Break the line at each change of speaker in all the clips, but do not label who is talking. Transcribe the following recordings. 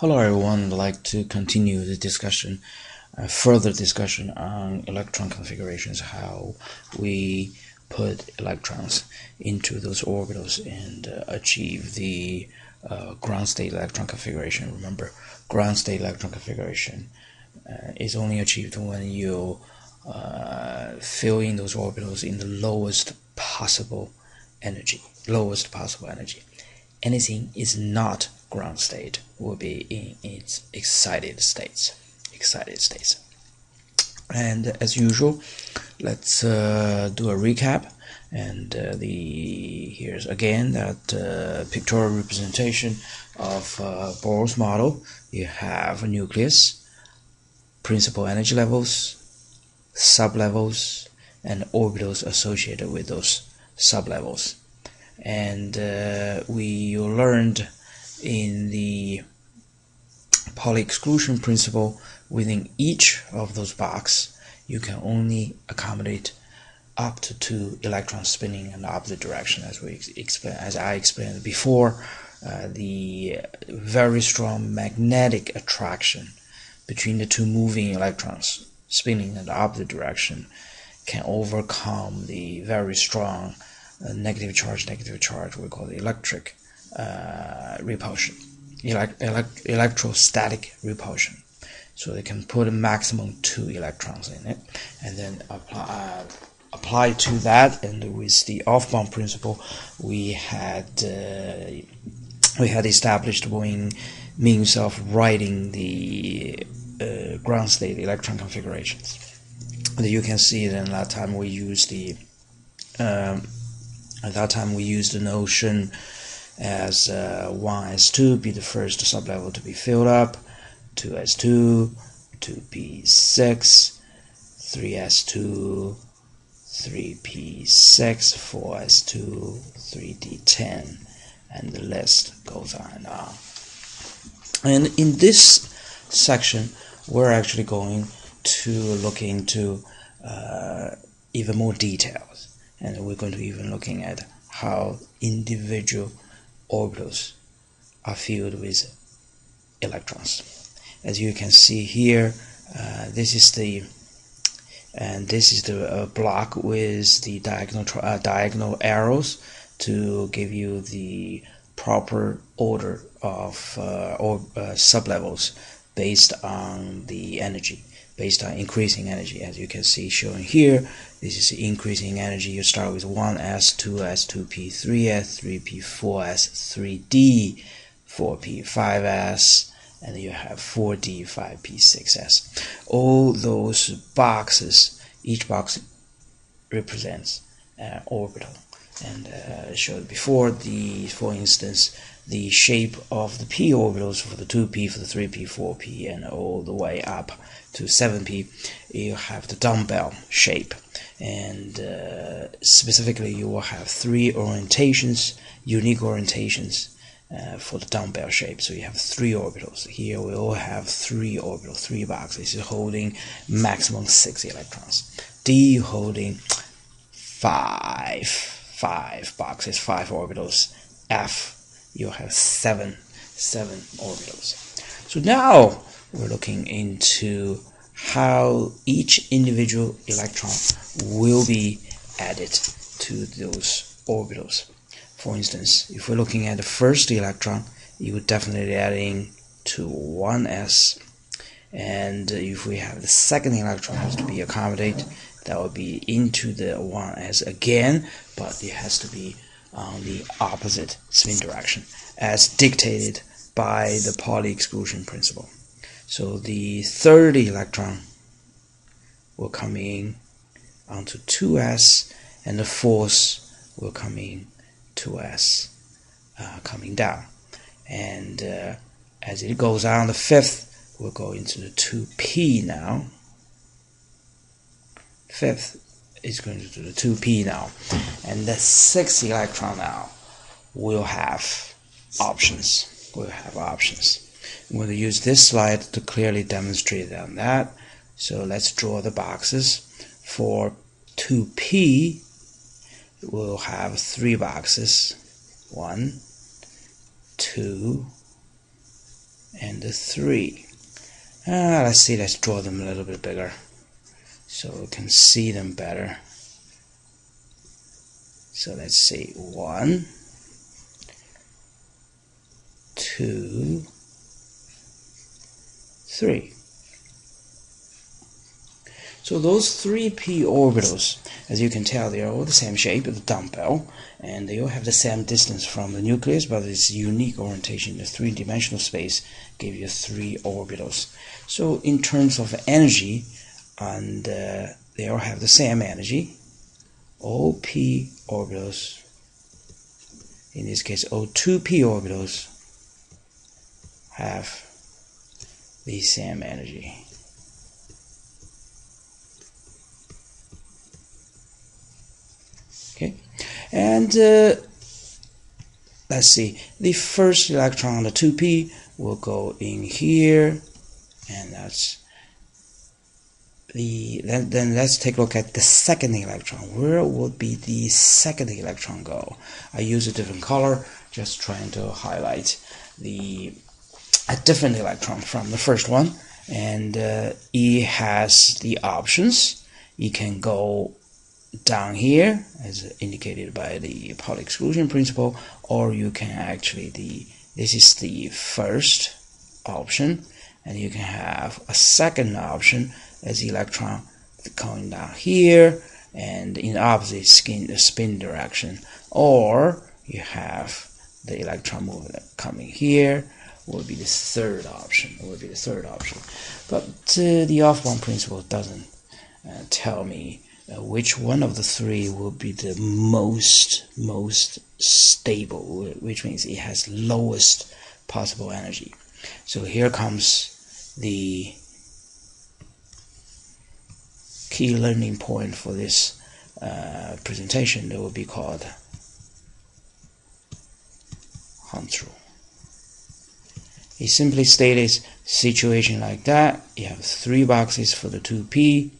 Hello everyone, I'd like to continue the discussion, further discussion on electron configurations, how we put electrons into those orbitals and achieve the ground state electron configuration. Remember, ground state electron configuration is only achieved when you fill in those orbitals in the lowest possible energy. Anything is not ground state will be in its excited states. And as usual, let's do a recap. And here's again that pictorial representation of Bohr's model. You have a nucleus, principal energy levels, sublevels, and orbitals associated with those sublevels. And we learned in the Pauli exclusion principle, within each of those boxes you can only accommodate up to 2 electrons spinning in the opposite direction, as I explained before. The very strong magnetic attraction between the 2 moving electrons spinning in the opposite direction can overcome the very strong negative charge, we call the electric repulsion, electrostatic repulsion. So they can put a maximum 2 electrons in it, and then apply to that. And with the off-bound principle, we had established means of writing the ground state electron configurations. And you can see that in that time we used the notion as 1s2 be the first sublevel to be filled up, 2s2, 2p6, 3s2, 3p6, 4s2, 3d10, and the list goes on and on. And in this section, we're actually going to look into even more details, and we're going to even looking at how individual orbitals are filled with electrons. As you can see here, this is the block with the diagonal arrows to give you the proper order of sublevels based on the energy, based on increasing energy. As you can see shown here, this is increasing energy. You start with 1s, 2s, 2p, 3s, 3p, 4s, 3d, 4p, 5s, and then you have 4d, 5p, 6s. All those boxes, each box represents an orbital. And showed before, for instance, the shape of the p orbitals for the 2p, for the 3p, 4p, and all the way up to 7p, you have the dumbbell shape. And specifically, you will have 3 orientations, unique orientations for the dumbbell shape. So you have 3 orbitals. Here we all have 3 orbitals, 3 boxes holding maximum 6 electrons. D holding 5 boxes, 5 orbitals. F, you have 7 orbitals. So now we're looking into how each individual electron will be added to those orbitals. For instance, if we're looking at the first electron, you would definitely add in to 1s, and if we have the second electron has to be accommodated, that would be into the 1s again, but it has to be on the opposite spin direction as dictated by the Pauli exclusion principle. So the third electron will come in onto 2s, and the fourth will come in 2s, coming down. And as it goes on, the fifth will go into the 2p now. Fifth is going to do the 2p now, and the 6th electron now will have options. I'm going to use this slide to clearly demonstrate on that. So let's draw the boxes. For 2p, we'll have 3 boxes. 1, 2, and the 3. Let's see, let's draw them a little bit bigger so we can see them better. So let's say 1, 2, 3. So those 3p orbitals, as you can tell, they are all the same shape of the dumbbell, and they all have the same distance from the nucleus, but this unique orientation in the three-dimensional space give you 3 orbitals. So in terms of energy, and they all have the same energy, all p orbitals, in this case all 2p orbitals, have the same energy. Okay, and let's see, the first electron on the 2p will go in here, and that's the then let's take a look at the second electron. Where would be the second electron go? I use a different color, just trying to highlight a different electron from the first one, and it has the options. It can go down here, as indicated by the Pauli exclusion principle, or you can actually this is the first option, and you can have a second option as the electron going down here and in the opposite spin direction, or you have the electron moving coming here. Will be the third option. But the off-bound principle doesn't tell me which one of the 3 will be the most stable, which means it has lowest possible energy. So here comes the key learning point for this presentation. That will be called Hunds rule. It simply stated situation like that. You have 3 boxes for the 2p.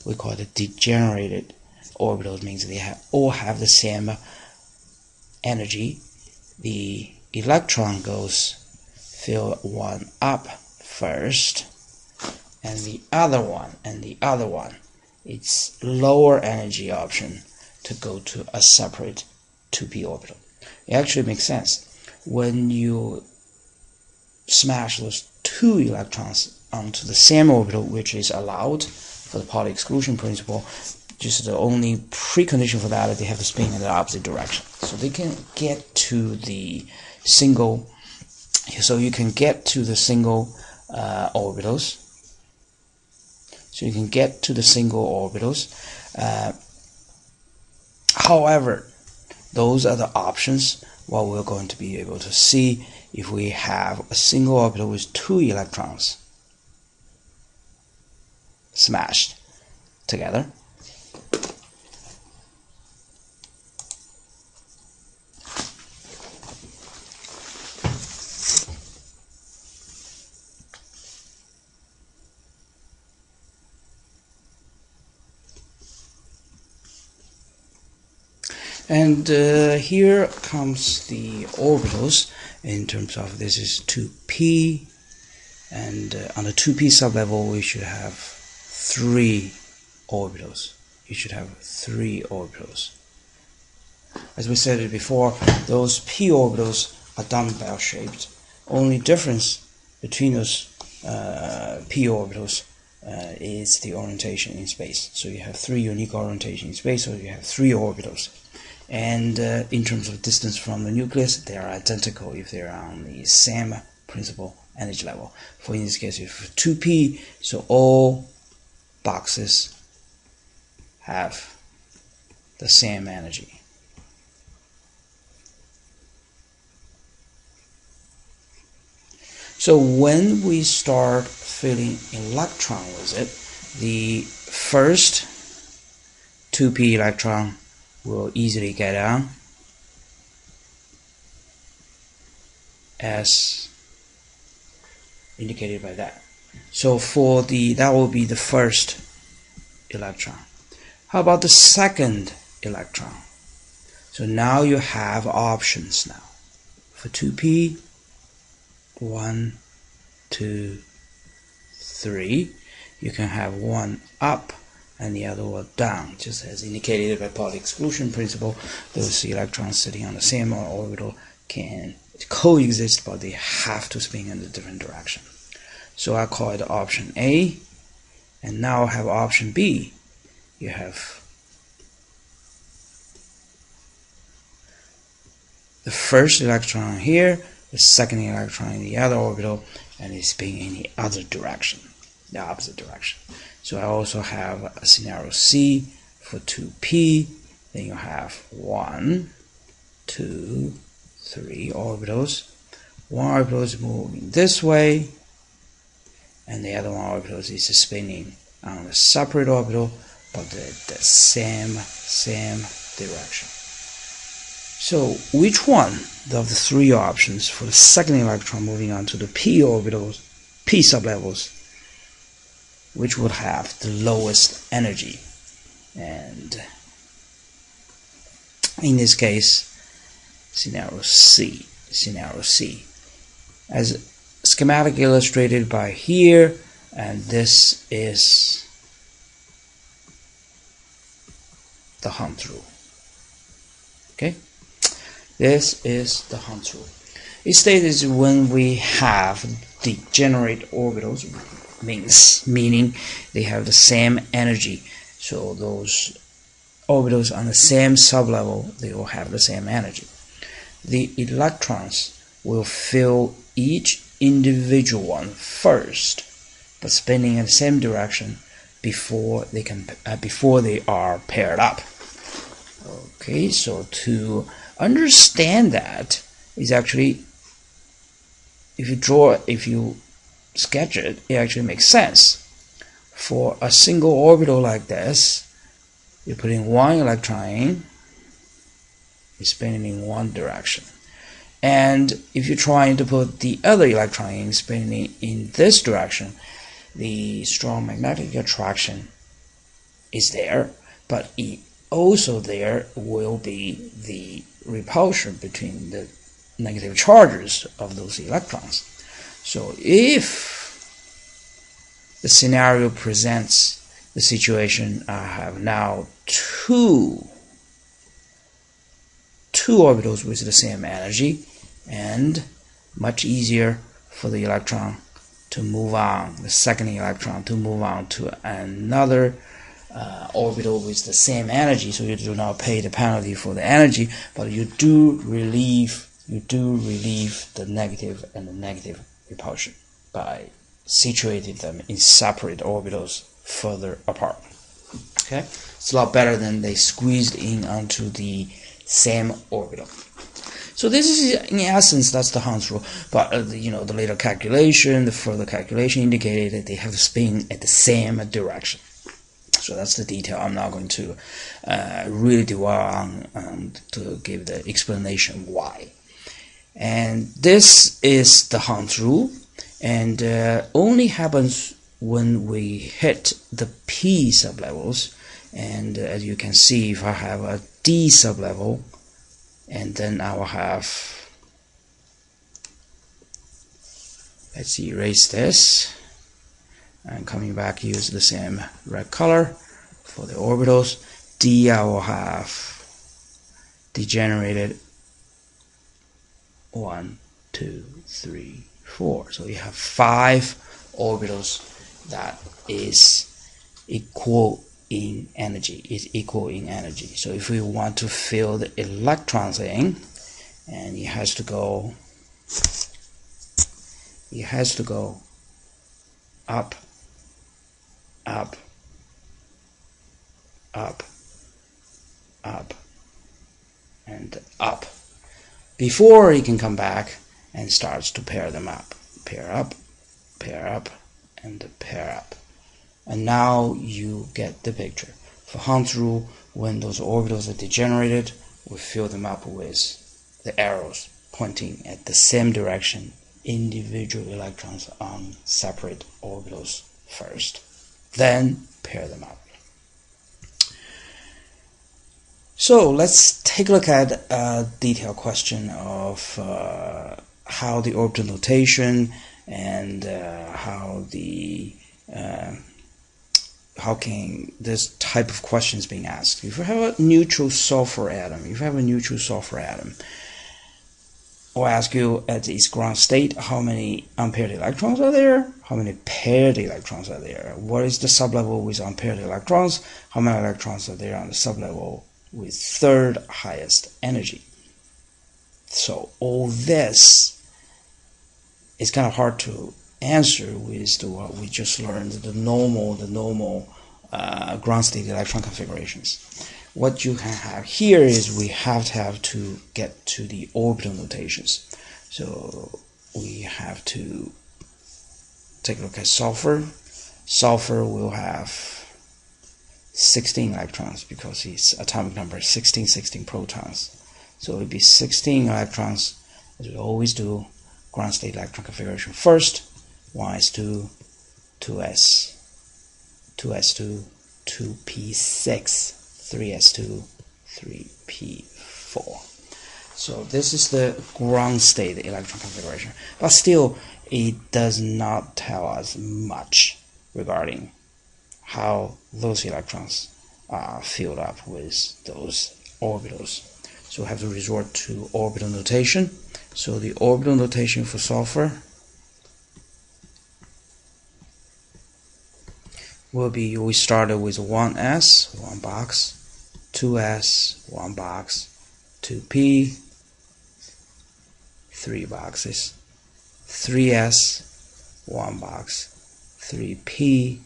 We call it degenerated orbitals, means they all have the same energy. The electron goes fill one up first, and the other one, it's lower energy option to go to a separate 2p orbital. It actually makes sense. When you smash those 2 electrons onto the same orbital, which is allowed for the Pauli exclusion principle, just the only precondition for that is they have to spin in the opposite direction. So they can get to the single, so you can get to the single orbitals. So you can get to the single orbitals. However, those are the options what we're going to be able to see if we have a single orbital with 2 electrons smashed together. And here comes the orbitals in terms of this is 2p, and on the 2p sublevel we should have 3 orbitals. You should have 3 orbitals. As we said it before, those p orbitals are dumbbell shaped. Only difference between those p orbitals is the orientation in space. So you have 3 unique orientation in space, so you have 3 orbitals. And in terms of distance from the nucleus, they are identical if they are on the same principal energy level. For in this case, if 2p, so all boxes have the same energy. So when we start filling electron with it, the first 2p electron will easily get on as indicated by that. So for that will be the first electron. How about the second electron? So now you have options now. For 2p, 1, 2, 3. You can have one up and the other one down, just as indicated by Pauli exclusion principle. Those electrons sitting on the same orbital can coexist, but they have to spin in a different direction. So I call it option A. And now I have option B. You have the first electron here, the second electron in the other orbital, and it's spinning in the other direction, the opposite direction. So I also have a scenario C for 2p. Then you have 1, 2, 3 orbitals. One orbital is moving this way, and the other one orbital is spinning on a separate orbital, but the same direction. So which one of the three options for the second electron moving on to the p orbitals, p sublevels, which would have the lowest energy? And in this case, scenario C, as schematic illustrated by here, and this is the Hunds rule. Okay, this is the Hunds rule. It states when we have degenerate orbitals, meaning they have the same energy. So those orbitals on the same sublevel, they will have the same energy. The electrons will fill each individual one first, but spinning in the same direction before they are paired up. Okay, so to understand that is actually, if you sketch it, it actually makes sense. For a single orbital like this, you're putting one electron in, it's spinning in one direction. And if you're trying to put the other electron in, spinning in this direction, the strong magnetic attraction is there, but also there will be the repulsion between the negative charges of those electrons. So if the scenario presents the situation, I have now two orbitals with the same energy, and much easier for the electron to move on, the second electron to move on to another orbital with the same energy. So you do not pay the penalty for the energy, but you do relieve the negative and the negative repulsion by situating them in separate orbitals further apart. Okay, it's a lot better than they squeezed in onto the same orbital. So this is, in essence, that's the Hunds rule. But the later calculation, the further calculation indicated that they have to spin at the same direction. So that's the detail. I'm not going to really dwell on to give the explanation why. And this is the Hunds rule, and only happens when we hit the p sublevels. And as you can see, if I have a d sublevel, and then I will have, let's erase this, and coming back, use the same red color for the orbitals. D, I will have degenerated 1, 2, 3, 4. So you have 5 orbitals that is equal in energy, So if we want to fill the electrons in, and it has to go up, up, up, up, and up before it can come back and starts to pair them up. Pair up, pair up, and pair up. And now you get the picture. For Hunds rule, when those orbitals are degenerated, we fill them up with the arrows pointing at the same direction, individual electrons on separate orbitals first. Then pair them up. So let's take a look at a detailed question of how the orbital notation and how can this type of questions being asked. If you have a neutral sulfur atom, I'll ask you at its ground state, how many unpaired electrons are there? How many paired electrons are there? What is the sublevel with unpaired electrons? How many electrons are there on the sublevel with third highest energy? So all this is kind of hard to answer with what we just learned, the normal ground state electron configurations. What you can have here is we have to get to the orbital notations. So we have to take a look at sulfur. Sulfur will have 16 electrons because its atomic number is 16 protons. So it would be 16 electrons, as we always do, ground state electron configuration first. 1s2, 2s, 2s2, 2p6, 3s2, 3p4. So this is the ground state electron configuration. But still, it does not tell us much regarding how those electrons are filled up with those orbitals. So we have to resort to orbital notation. So the orbital notation for sulfur will be, we started with 1s, 1 box, 2s, 1 box, 2p, 3 boxes, 3s, 1 box, 3p,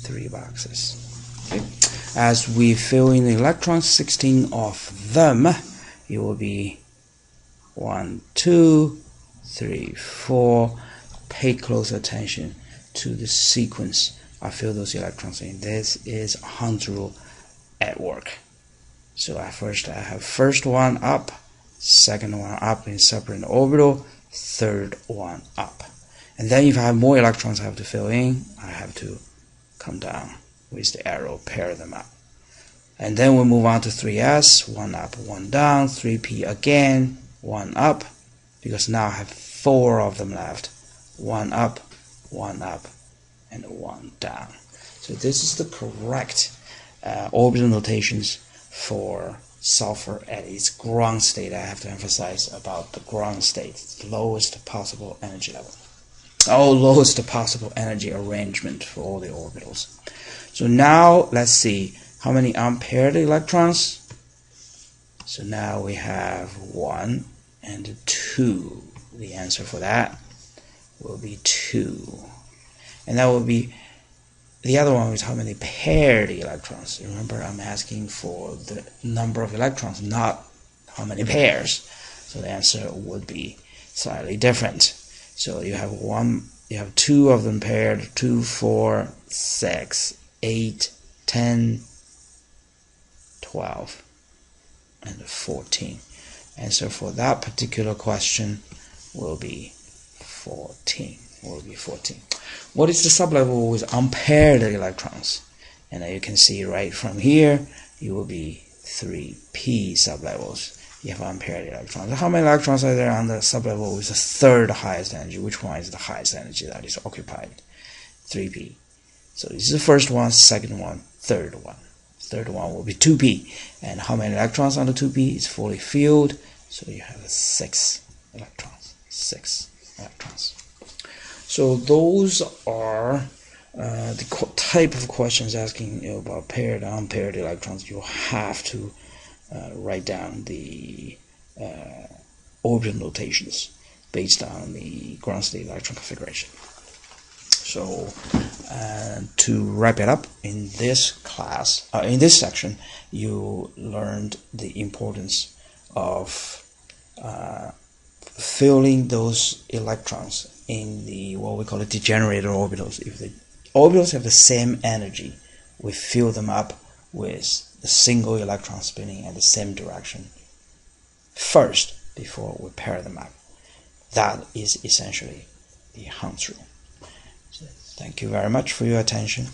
3 boxes. Okay. As we fill in the electrons, 16 of them, it will be 1, 2, 3, 4. Pay close attention to the sequence I fill those electrons in. This is Hunds rule at work. So I have first one up, second one up in separate orbital, third one up. And then if I have more electrons I have to fill in, I have to come down with the arrow, pair them up. And then we move on to 3s, 1 up, 1 down, 3p again, 1 up, because now I have 4 of them left. 1 up, 1 up, and 1 down. So this is the correct orbital notations for sulfur at its ground state. I have to emphasize about the ground state, the lowest possible energy level. Lowest possible energy arrangement for all the orbitals. So now let's see how many unpaired electrons. So now we have 1 and 2. The answer for that will be 2. And that will be, the other one is how many paired electrons. Remember, I'm asking for the number of electrons, not how many pairs. So the answer would be slightly different. So you have 2 of them paired, 2, 4, 6, 8, 10, 12, and 14. Answer for that particular question will be 14. What is the sublevel with unpaired electrons? And you can see right from here, it will be 3p sublevels. You have unpaired electrons. How many electrons are there on the sublevel with the third highest energy? Which one is the highest energy that is occupied? 3p. So this is the first one, second one, third one. Third one will be 2p. And how many electrons on the 2p is fully filled? So you have 6 electrons. 6 electrons. So those are the type of questions asking you about paired and unpaired electrons. You have to write down the orbital notations based on the ground state electron configuration. So to wrap it up, in this class, in this section, you learned the importance of filling those electrons in the what we call degenerated orbitals. If the orbitals have the same energy, we fill them up with the single electron spinning in the same direction first before we pair them up. That is essentially the Hunds rule. So thank you very much for your attention.